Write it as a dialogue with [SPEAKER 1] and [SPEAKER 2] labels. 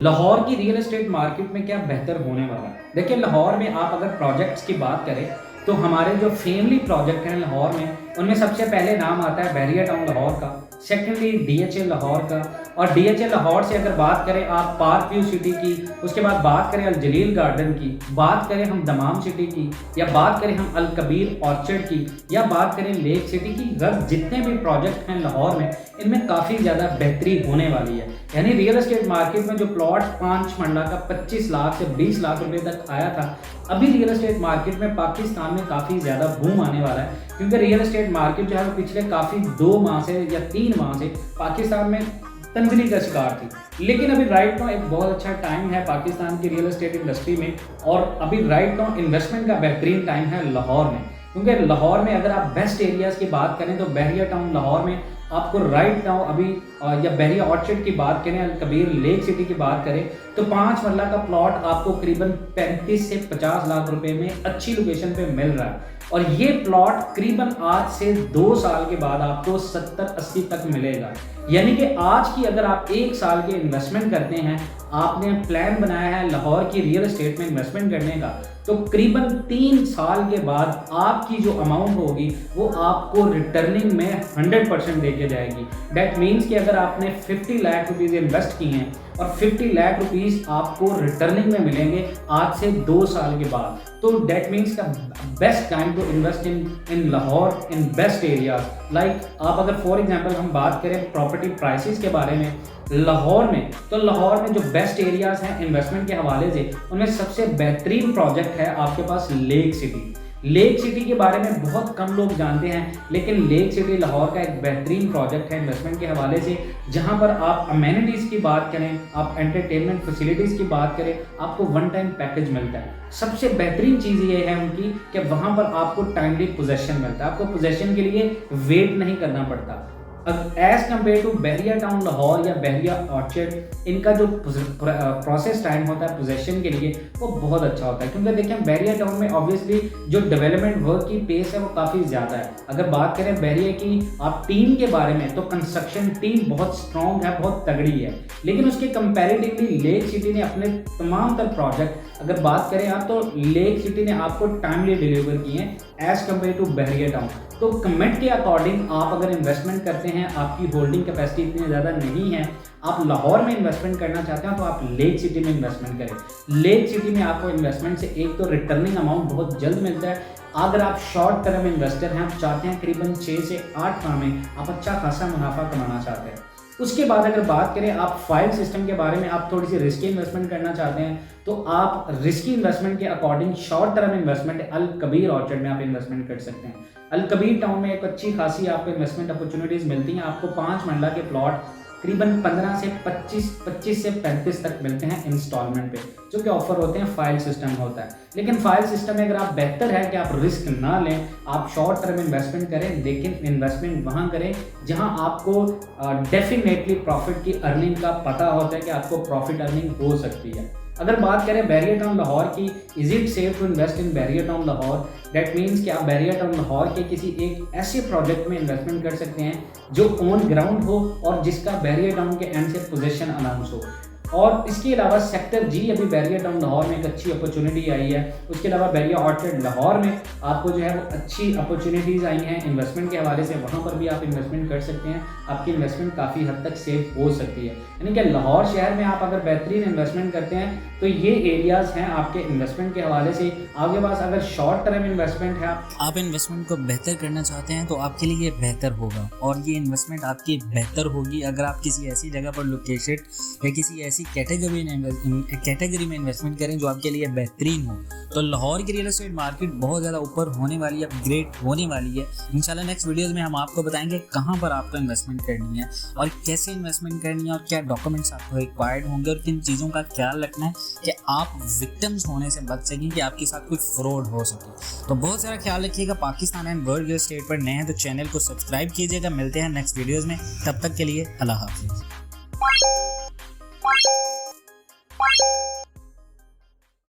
[SPEAKER 1] लाहौर की real estate market में क्या बेहतर होने वाला है। देखिए, लाहौर में आप अगर प्रोजेक्ट्स की बात करें तो हमारे जो फैमिली प्रोजेक्ट हैं लाहौर में, उनमें सबसे पहले नाम आता है बहरिया टाउन लाहौर का, सेकेंडली डीएचए लाहौर का। और डीएचए लाहौर से अगर बात करें आप पार्क व्यू सिटी की, उसके बाद बात करें अल जलील गार्डन की, बात करें हम दमाम सिटी की, या बात करें हम अल कबीर ऑर्चर्ड की, या बात करें लेक सिटी की, जितने भी प्रोजेक्ट हैं लाहौर में, इनमें काफ़ी ज़्यादा बेहतरी होने वाली है। यानी रियल एस्टेट मार्केट में जो प्लॉट 5 मंडला का 25 लाख से 20 लाख रुपए तक आया था, अभी रियल एस्टेट मार्केट में पाकिस्तान में काफ़ी ज़्यादा बूम आने वाला है, क्योंकि रियल एस्टेट मार्केट जो है वो पिछले काफ़ी 2 माह से या 3 माह से पाकिस्तान में तंगनी का शिकार थी। लेकिन अभी राइट नाउ एक बहुत अच्छा टाइम है पाकिस्तान की रियल एस्टेट इंडस्ट्री में, और अभी राइट नाउ इन्वेस्टमेंट का बेहतरीन टाइम है लाहौर में। क्योंकि लाहौर में अगर आप बेस्ट एरियाज़ की बात करें तो बहरिया टाउन लाहौर में आपको राइट नाउ अभी, या बहरिया ऑर्चर्ड की बात करें, अल कबीर लेक सिटी की बात करें, तो 5 मरला का प्लॉट आपको करीबन 35 से 50 लाख रुपए में अच्छी लोकेशन पे मिल रहा है। और ये प्लॉट करीबन आज से 2 साल के बाद आपको 70-80 तक मिलेगा। यानी कि आज की अगर आप 1 साल के इन्वेस्टमेंट करते हैं, आपने प्लान बनाया है लाहौर की रियल एस्टेट में इन्वेस्टमेंट करने का, तो करीबन 3 साल के बाद आपकी जो अमाउंट होगी वो आपको रिटर्निंग में 100% देके जाएगी। डैट मीन्स कि अगर आपने 50 लाख रुपीज़ इन्वेस्ट किए हैं और 50 लाख रुपीज़ आपको रिटर्निंग में मिलेंगे आज से 2 साल के बाद, तो डैट मीन्स का best time to invest in Lahore in best areas. Like आप अगर फॉर एग्जांपल हम बात करें प्रॉपर्टी प्राइसेस के बारे में लाहौर में, तो लाहौर में जो बेस्ट एरियाज हैं इन्वेस्टमेंट के हवाले से, उनमें सबसे बेहतरीन प्रोजेक्ट है आपके पास लेक सिटी। लेक सिटी के बारे में बहुत कम लोग जानते हैं, लेकिन लेक सिटी लाहौर का एक बेहतरीन प्रोजेक्ट है इन्वेस्टमेंट के हवाले से, जहां पर आप अमेनिटीज़ की बात करें, आप एंटरटेनमेंट फैसिलिटीज़ की बात करें, आपको वन टाइम पैकेज मिलता है। सबसे बेहतरीन चीज़ ये है उनकी कि वहां पर आपको टाइमली पोजेशन मिलता है, आपको पोजेशन के लिए वेट नहीं करना पड़ता। As compare to Bahria town Lahore या बहरिया ऑर्चर्ड, इनका जो प्रोसेस टाइम होता है पोजेशन के लिए वो बहुत अच्छा होता है। क्योंकि देखें बहरिया टाउन में ऑब्वियसली जो डेवलपमेंट वर्क की पेस है वो काफ़ी ज़्यादा है। अगर बात करें बहरिया की आप टीम के बारे में, तो कंस्ट्रक्शन टीम बहुत स्ट्रॉन्ग है, बहुत तगड़ी है। लेकिन उसके कंपैरेटिवली लेक सिटी ने अपने तमाम तर प्रोजेक्ट अगर बात करें आप, तो लेक सिटी ने आपको टाइमली डिलीवर किए हैं as compare to Bahria town. तो कमेंट के अकॉर्डिंग आप अगर इन्वेस्टमेंट करते हैं, आपकी होल्डिंग कैपेसिटी इतनी ज़्यादा नहीं है, आप लाहौर में इन्वेस्टमेंट करना चाहते हैं, तो आप लेक सिटी में इन्वेस्टमेंट करें। लेक सिटी में आपको इन्वेस्टमेंट से एक तो रिटर्निंग अमाउंट बहुत जल्द मिलता है। अगर आप शॉर्ट टर्म इन्वेस्टर हैं, आप चाहते हैं करीबन 6 से 8 माह में आप अच्छा खासा मुनाफा कमाना चाहते हैं। उसके बाद अगर बात करें आप फाइल सिस्टम के बारे में, आप थोड़ी सी रिस्की इन्वेस्टमेंट करना चाहते हैं, तो आप रिस्की इन्वेस्टमेंट के अकॉर्डिंग शॉर्ट टर्म इन्वेस्टमेंट अल कबीर ऑर्चर्ड में आप इन्वेस्टमेंट कर सकते हैं। अल कबीर टाउन में एक अच्छी खासी आपको इन्वेस्टमेंट अपॉर्चुनिटीज़ मिलती हैं। आपको 5 मंडला के प्लॉट करीबन 15 से 25 से 35 तक मिलते हैं इंस्टॉलमेंट पे, जो कि ऑफर होते हैं, फाइल सिस्टम होता है। लेकिन फाइल सिस्टम में अगर आप बेहतर है कि आप रिस्क ना लें, आप शॉर्ट टर्म इन्वेस्टमेंट करें, लेकिन इन्वेस्टमेंट वहाँ करें जहाँ आपको डेफिनेटली प्रॉफिट की अर्निंग का पता होता है कि आपको प्रॉफिट अर्निंग हो सकती है। अगर बात करें बहरिया टाउन लाहौर की, is it safe to invest in Bahria town Lahore? That means कि आप बहरिया टाउन लाहौर के किसी एक ऐसे प्रोजेक्ट में इन्वेस्टमेंट कर सकते हैं जो ऑन ग्राउंड हो और जिसका बहरिया टाउन के एंड से पोजीशन अनाउंस हो। और इसके अलावा सेक्टर जी अभी बहरिया टाउन लाहौर में एक अच्छी अपॉर्चुनिटी आई है। उसके अलावा बहरिया ऑर्चर्ड लाहौर में आपको जो है वो अच्छी अपॉर्चुनिटीज़ आई हैं इन्वेस्टमेंट के हवाले से, वहाँ पर भी आप इन्वेस्टमेंट कर सकते हैं। आपकी इन्वेस्टमेंट काफ़ी हद तक सेफ हो सकती है। यानी कि लाहौर शहर में आप अगर बेहतरीन इन्वेस्टमेंट करते हैं, तो ये एरियाज़ हैं आपके इन्वेस्टमेंट के हवाले से। आपके पास अगर शॉर्ट टर्म इन्वेस्टमेंट है,
[SPEAKER 2] आप इन्वेस्टमेंट को बेहतर करना चाहते हैं, तो आपके लिए ये बेहतर होगा, और ये इन्वेस्टमेंट आपकी बेहतर होगी अगर आप किसी ऐसी जगह पर लोकेटेड या किसी ऐसी कैटेगरी में इन्वेस्टमेंट करें जो आपके लिए बेहतरीन हो। तो लाहौर की रियल एस्टेट मार्केट बहुत ज़्यादा ऊपर होने वाली है, अपग्रेड होने वाली है। इंशाल्लाह नेक्स्ट वीडियोज़ में हम आपको बताएंगे कहाँ पर आपको इन्वेस्टमेंट करनी है और कैसे इन्वेस्टमेंट करनी है और क्या डॉक्यूमेंट्स आपको रिक्वायर्ड होंगे और किन चीज़ों का ख्याल रखना है कि आप विक्टिम्स होने से बच सकें, कि आपके साथ कुछ फ्रॉड हो सके। तो बहुत सारा ख्याल रखिएगा। Pakistan and world real estate पर नए हैं तो चैनल को सब्सक्राइब कीजिएगा। मिलते हैं नेक्स्ट वीडियोज़ में, तब तक के लिए अल्लाह हाफ़िज़।